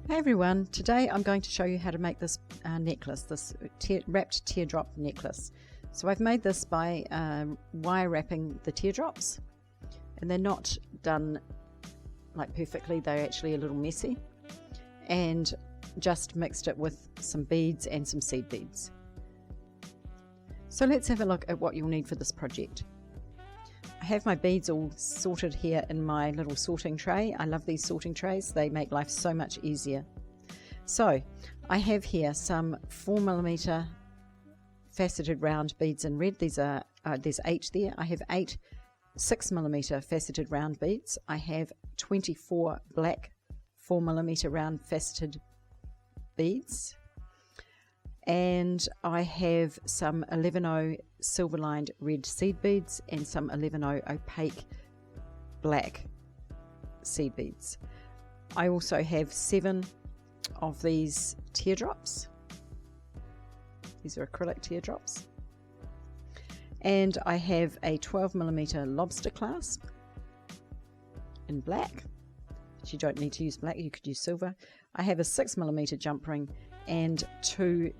Hey everyone, today I'm going to show you how to make this necklace, this wrapped teardrop necklace. So I've made this by wire wrapping the teardrops, and they're not done like perfectly, they're actually a little messy, and just mixed it with some beads and some seed beads. So let's have a look at what you'll need for this project. I have my beads all sorted here in my little sorting tray. I love these sorting trays, they make life so much easier. So I have here some 4mm faceted round beads in red. These are there's 8 there. I have 8 6mm faceted round beads. I have 24 black 4mm round faceted beads, and I have some 11/0 silver lined red seed beads and some 11/0 opaque black seed beads. I also have 7 of these teardrops. These are acrylic teardrops, and I have a 12mm lobster clasp in black, but you don't need to use black, you could use silver. I have a 6mm jump ring and 2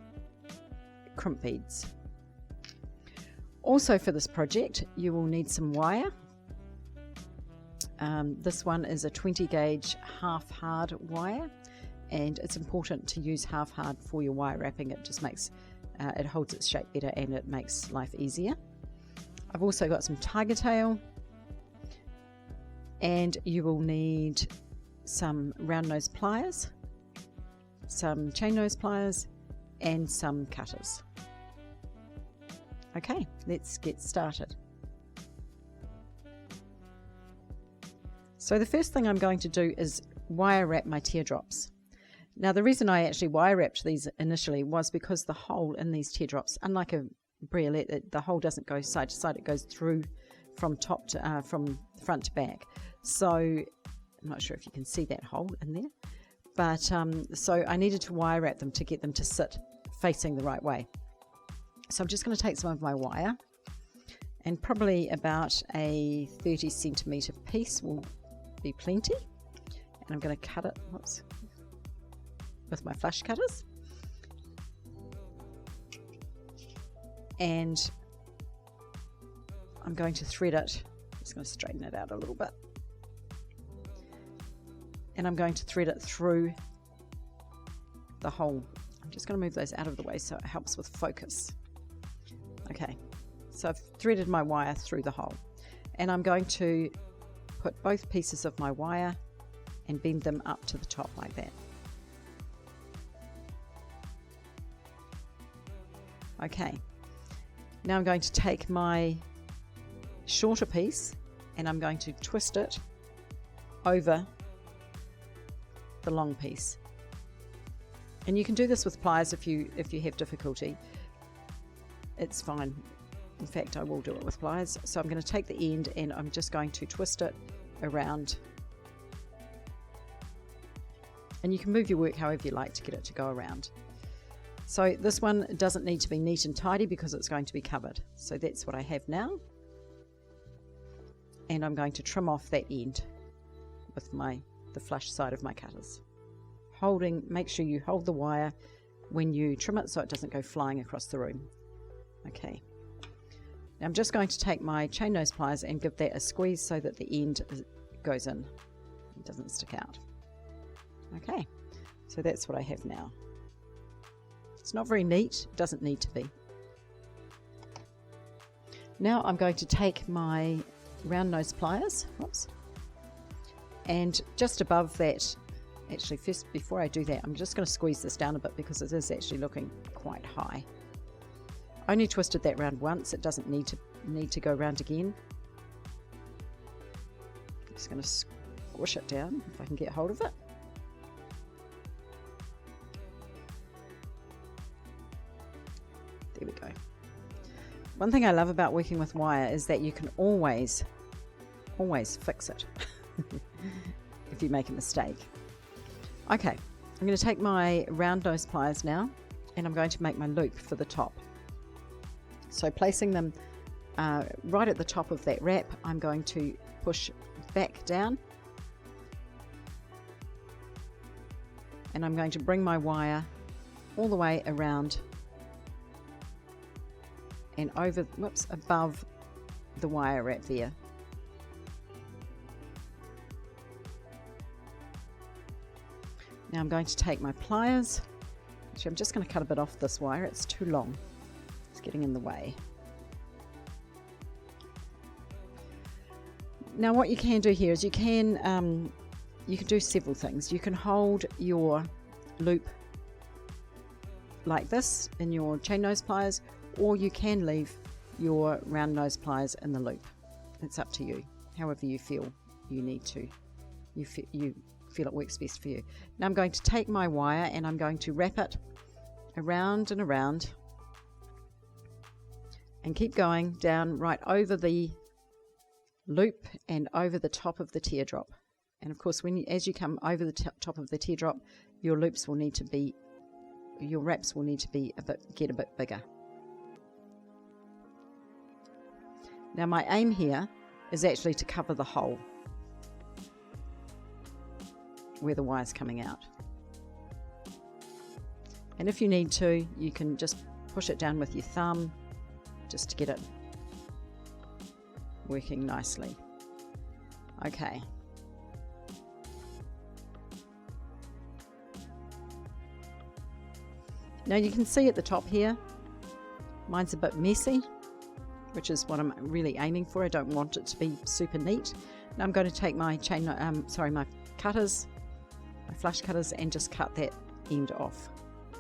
crimp beads. Also for this project you will need some wire. This one is a 20 gauge half hard wire, and it's important to use half hard for your wire wrapping. It just makes it holds its shape better and it makes life easier. I've also got some tiger tail, and you will need some round nose pliers, some chain nose pliers, and some cutters. Okay, let's get started. So the first thing I'm going to do is wire wrap my teardrops. Now the reason I actually wire wrapped these initially was because the hole in these teardrops, unlike a briolette, the hole doesn't go side to side, it goes through from top to from front to back. So I'm not sure if you can see that hole in there, but so I needed to wire wrap them to get them to sit facing the right way. So I'm just going to take some of my wire, and probably about a 30cm piece will be plenty, and I'm going to cut it with my flush cutters, and I'm going to thread it. I'm just going to straighten it out a little bit, and I'm going to thread it through the hole. I'm just going to move those out of the way so it helps with focus. Okay, so I've threaded my wire through the hole, and I'm going to put both pieces of my wire and bend them up to the top like that. Okay, now I'm going to take my shorter piece and I'm going to twist it over the long piece. And you can do this with pliers if you have difficulty. It's fine. In fact, I will do it with pliers. So I'm going to take the end and I'm just going to twist it around. And you can move your work however you like to get it to go around. So this one doesn't need to be neat and tidy because it's going to be covered. So that's what I have now. And I'm going to trim off that end with the flush side of my cutters. Make sure you hold the wire when you trim it so it doesn't go flying across the room. Okay, now I'm just going to take my chain nose pliers and give that a squeeze so that the end goes in, it doesn't stick out. Okay, so that's what I have now. It's not very neat, it doesn't need to be. Now I'm going to take my round nose pliers, and just above that, actually first before I do that, I'm just going to squeeze this down a bit because it is actually looking quite high. I only twisted that round once, it doesn't need to go round again. I'm just going to squish it down if I can get hold of it. There we go. One thing I love about working with wire is that you can always fix it if you make a mistake. Okay, I'm going to take my round nose pliers now, and I'm going to make my loop for the top. So placing them right at the top of that wrap, I'm going to push back down and I'm going to bring my wire all the way around and over, whoops, above the wire wrap there. Now I'm going to take my pliers. Actually, I'm just going to cut a bit off this wire, it's too long, it's getting in the way. Now what you can do here is you can do several things. You can hold your loop like this in your chain nose pliers, or you can leave your round nose pliers in the loop. It's up to you, however you feel you need to. You feel it works best for you. Now I'm going to take my wire and I'm going to wrap it around and around and keep going down right over the loop and over the top of the teardrop. And of course, as you come over the top of the teardrop, your loops will need to be, your wraps will need to be get a bit bigger. Now my aim here is actually to cover the hole where the wire's coming out. And if you need to, you can just push it down with your thumb just to get it working nicely. Okay. Now you can see at the top here, mine's a bit messy, which is what I'm really aiming for. I don't want it to be super neat. Now I'm going to take my my cutters, my flush cutters, and just cut that end off.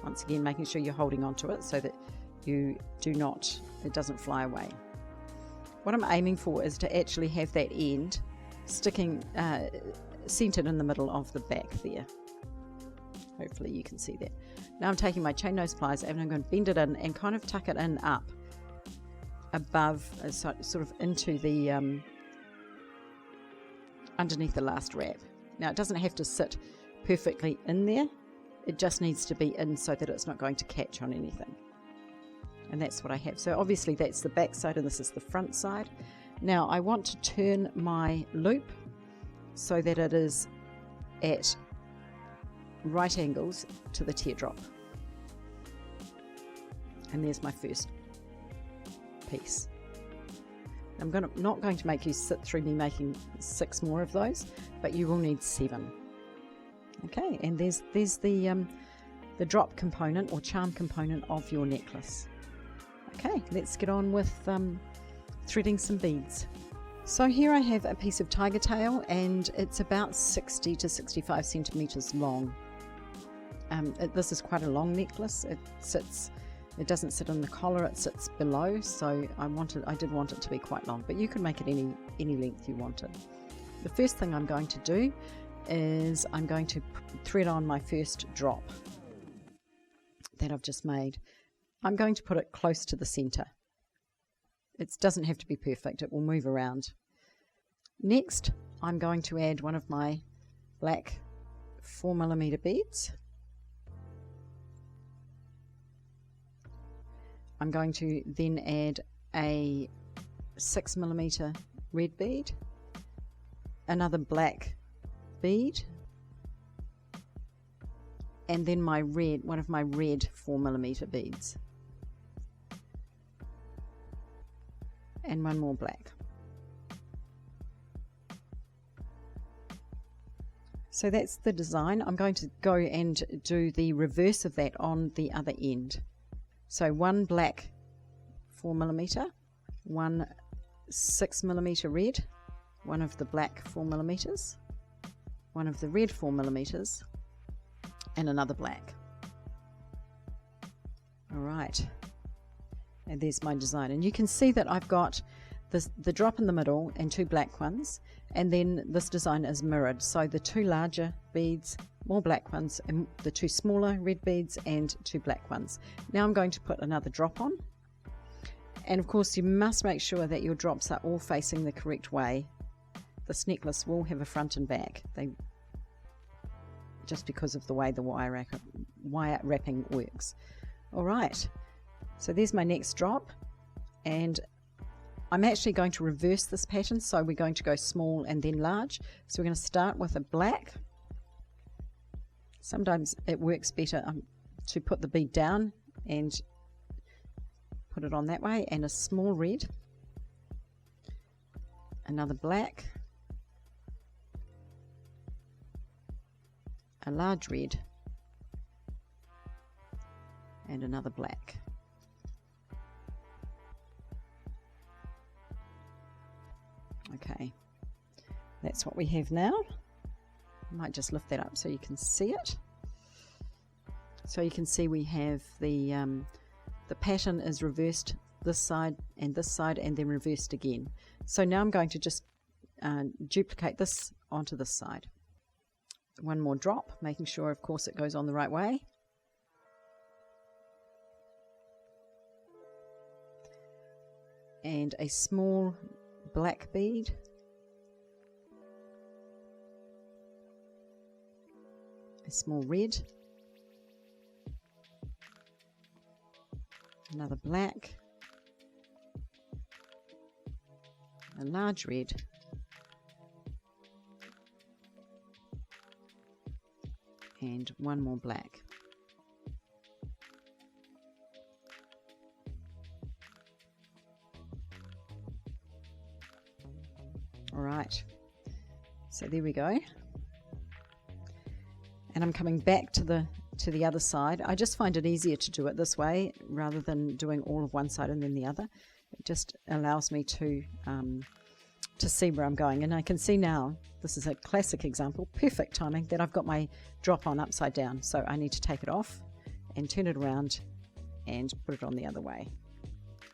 Once again, making sure you're holding onto it so that it doesn't fly away. What I'm aiming for is to actually have that end sticking, centered in the middle of the back there. Hopefully you can see that. Now I'm taking my chain nose pliers and I'm going to bend it in and kind of tuck it in up above, sort of into the, underneath the last wrap. Now it doesn't have to sit perfectly in there, it just needs to be in so that it's not going to catch on anything. And that's what I have. So obviously that's the back side and this is the front side. Now I want to turn my loop so that it is at right angles to the teardrop. And there's my first piece. I'm not going to make you sit through me making 6 more of those, but you will need 7. Okay, and there's the drop component or charm component of your necklace. Okay, let's get on with threading some beads. So here I have a piece of tiger tail and it's about 60 to 65 centimeters long. This is quite a long necklace. It doesn't sit on the collar, it sits below, so I did want it to be quite long, but you can make it any length you wanted. The first thing I'm going to do is I'm going to thread on my first drop that I've just made. I'm going to put it close to the center. It doesn't have to be perfect, it will move around. Next, I'm going to add one of my black 4mm beads. I'm going to then add a 6mm red bead, another black bead, and then one of my red 4mm beads, and one more black. So that's the design. I'm going to go and do the reverse of that on the other end. So one black 4mm, one 6mm red, one of the black 4mm, one of the red 4mm, and another black. Alright, and there's my design, and you can see that I've got the drop in the middle and 2 black ones, and then this design is mirrored, so the 2 larger beads, more black ones, and the 2 smaller red beads and 2 black ones. Now I'm going to put another drop on, and of course you must make sure that your drops are all facing the correct way. This necklace will have a front and back, just because of the way the wire wrapping works. Alright, so there's my next drop, and I'm actually going to reverse this pattern, so we're going to go small and then large. So we're going to start with a black Sometimes it works better to put the bead down and put it on that way, and a small red, another black, a large red, and another black. Okay, that's what we have now. I might just lift that up so you can see it. So you can see we have the pattern is reversed this side and then reversed again. So now I'm going to just duplicate this onto this side. One more drop, making sure of course it goes on the right way. And a small black bead. A small red. Another black. A large red. And one more black. All right, so there we go. And I'm coming back to the other side. I just find it easier to do it this way rather than doing all of one side and then the other. It just allows me to see where I'm going. And I can see now, this is a classic example, perfect timing, that I've got my drop on upside down. So I need to take it off and turn it around and put it on the other way.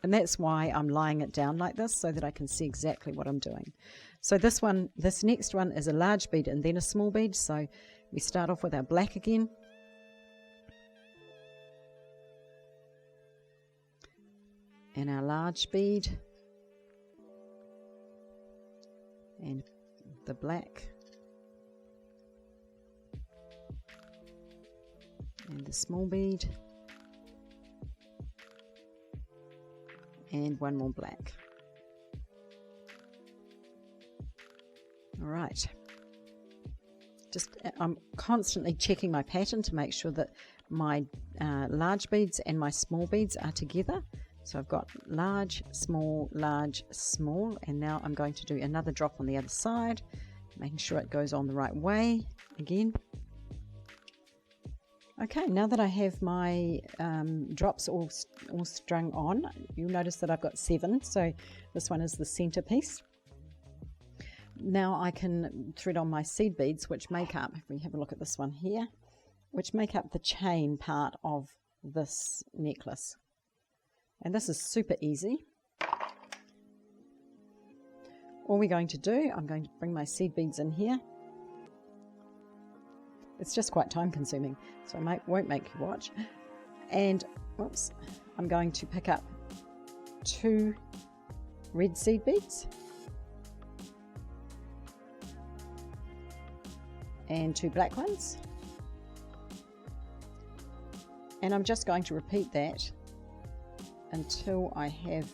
And that's why I'm lying it down like this, so that I can see exactly what I'm doing. So this next one is a large bead and then a small bead. So we start off with our black again. And our large bead. And the black. And the small bead. And one more black. All right. I'm constantly checking my pattern to make sure that my large beads and my small beads are together. So I've got large, small, and now I'm going to do another drop on the other side, making sure it goes on the right way again. Okay, now that I have my drops all strung on, you'll notice that I've got 7, so this one is the centerpiece. Now I can thread on my seed beads, which make up, if we have a look at this one here, which make up the chain part of this necklace. And this is super easy. All we're going to do, I'm going to bring my seed beads in here. It's just quite time consuming, so I won't make you watch. And oops, I'm going to pick up 2 red seed beads and 2 black ones. And I'm just going to repeat that until I have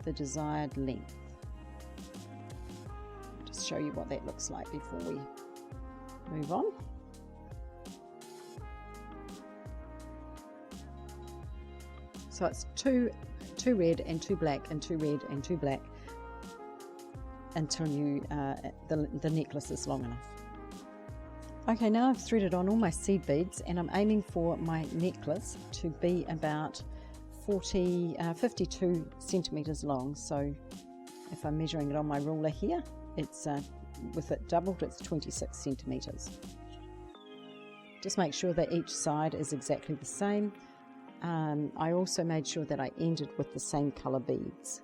the desired length. Just show you what that looks like before we move on. So it's two red and 2 black and 2 red and 2 black until you the necklace is long enough. Okay, now I've threaded on all my seed beads and I'm aiming for my necklace to be about 52 centimeters long. So if I'm measuring it on my ruler here, it's with it doubled, it's 26 centimeters. Just make sure that each side is exactly the same. I also made sure that I ended with the same color beads.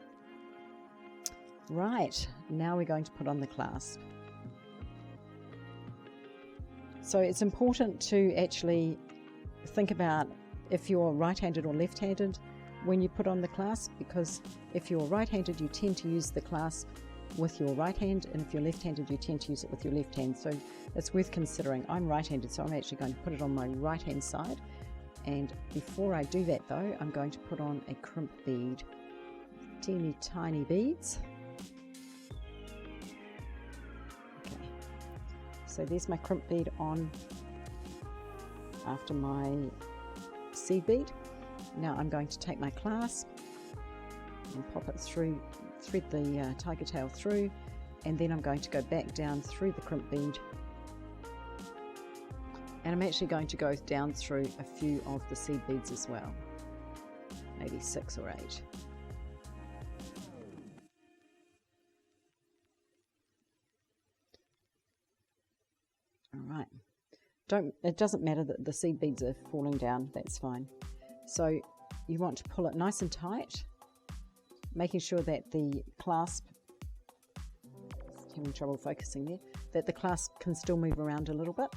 Right, now we're going to put on the clasp. So it's important to actually think about if you're right-handed or left-handed when you put on the clasp, because if you're right-handed you tend to use the clasp with your right hand, and if you're left-handed you tend to use it with your left hand. So it's worth considering. I'm right-handed, so I'm actually going to put it on my right-hand side. And before I do that though, I'm going to put on a crimp bead. Teeny tiny beads. Okay. So there's my crimp bead on after my seed bead. Now I'm going to take my clasp and pop it through, thread the tiger tail through, and then I'm going to go back down through the crimp bead, and I'm actually going to go down through a few of the seed beads as well, maybe 6 or 8. Alright, it doesn't matter that the seed beads are falling down, that's fine. So you want to pull it nice and tight, making sure that the clasp, having trouble focusing there, that the clasp can still move around a little bit.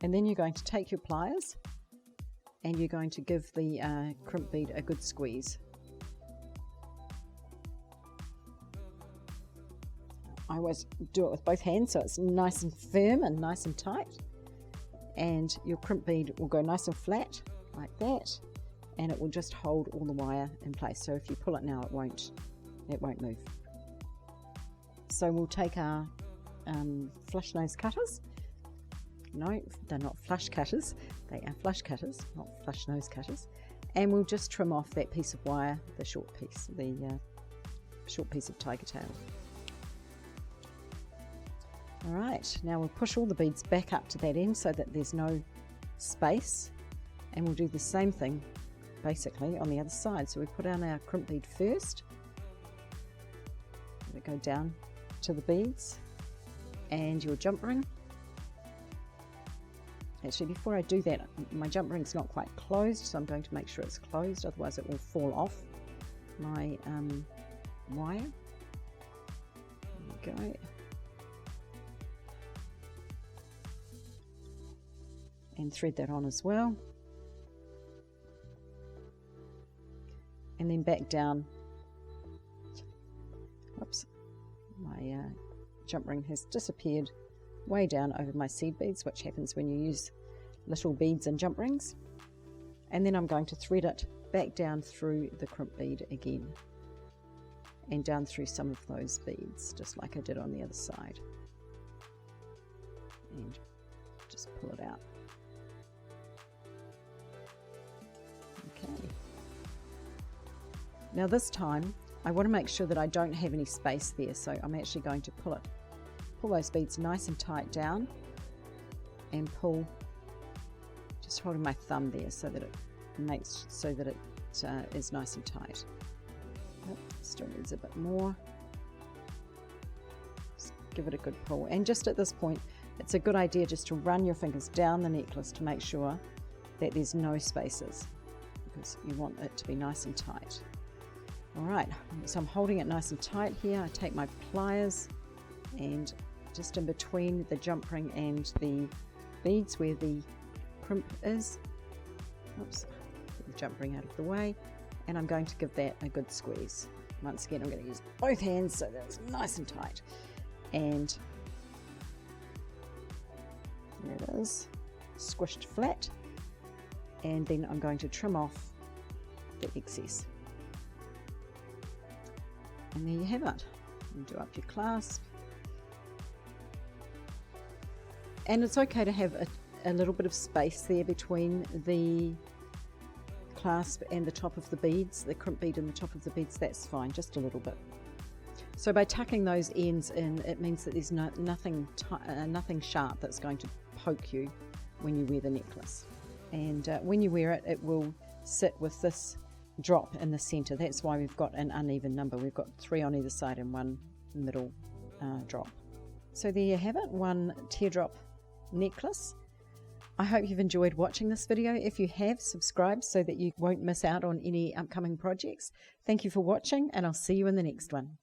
And then you're going to take your pliers and you're going to give the crimp bead a good squeeze. I always do it with both hands so it's nice and firm and nice and tight, and your crimp bead will go nice and flat like that, and it will just hold all the wire in place. So if you pull it now, it won't move. So we'll take our flush nose cutters. No, they're not flush cutters, they are flush cutters, not flush nose cutters, and we'll just trim off that piece of wire, the short piece of tiger tail. Alright, now we'll push all the beads back up to that end so that there's no space, and we'll do the same thing basically on the other side. So we put on our crimp bead first, let it go down to the beads, and your jump ring. Actually, before I do that, my jump ring's not quite closed, so I'm going to make sure it's closed, otherwise it will fall off my wire. There we go. And thread that on as well. And then back down. Oops, my jump ring has disappeared way down over my seed beads, which happens when you use little beads and jump rings. And then I'm going to thread it back down through the crimp bead again, and down through some of those beads, just like I did on the other side. And just pull it out. Okay. Now this time I want to make sure that I don't have any space there, so I'm actually going to pull those beads nice and tight down, and pull, just holding my thumb there so that it is nice and tight. Oh, still needs a bit more. Just give it a good pull, and just at this point it's a good idea just to run your fingers down the necklace to make sure that there's no spaces, because you want it to be nice and tight. Alright, so I'm holding it nice and tight here. I take my pliers, and just in between the jump ring and the beads where the crimp is, oops, get the jump ring out of the way, and I'm going to give that a good squeeze. Once again, I'm going to use both hands so that it's nice and tight. And there it is, squished flat. And then I'm going to trim off the excess. And there you have it. You do up your clasp. And it's okay to have a little bit of space there between the clasp and the top of the beads, the crimp bead and the top of the beads, that's fine, just a little bit. So by tucking those ends in, it means that there's nothing sharp that's going to poke you when you wear the necklace. And when you wear it, it will sit with this drop in the center. That's why we've got an uneven number. We've got 3 on either side and 1 middle drop. So there you have it, one teardrop necklace. I hope you've enjoyed watching this video. If you have, subscribe so that you won't miss out on any upcoming projects. Thank you for watching, and I'll see you in the next one.